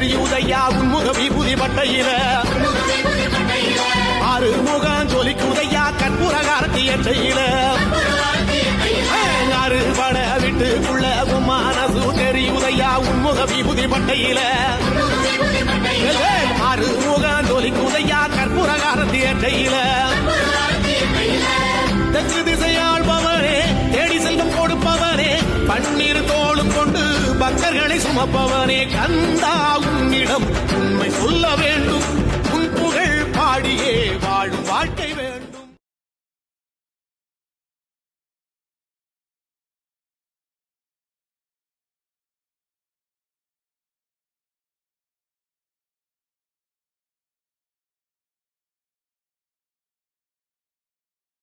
தெரியுதையா உன்முக விபூதி பட்டையில ஆறுமுகம் ஜொலிக்குதையா கற்பூரகாரத்தி எட்டையில அறுபட விட்டுக்குள்ள மனசு தெரியுதையா உன்முக விபூதி பட்டையில ஆறுமுகம் ஜொலிக்குதையா கற்பூரகாரத்தி எட்டையில தெற்கு திசையாள்பவனே தேடி செல்வம் கொடுப்பவனே பன்னீர் தோளும் கொண்டு பக்தர்களை சுமப்பவனே கந்தா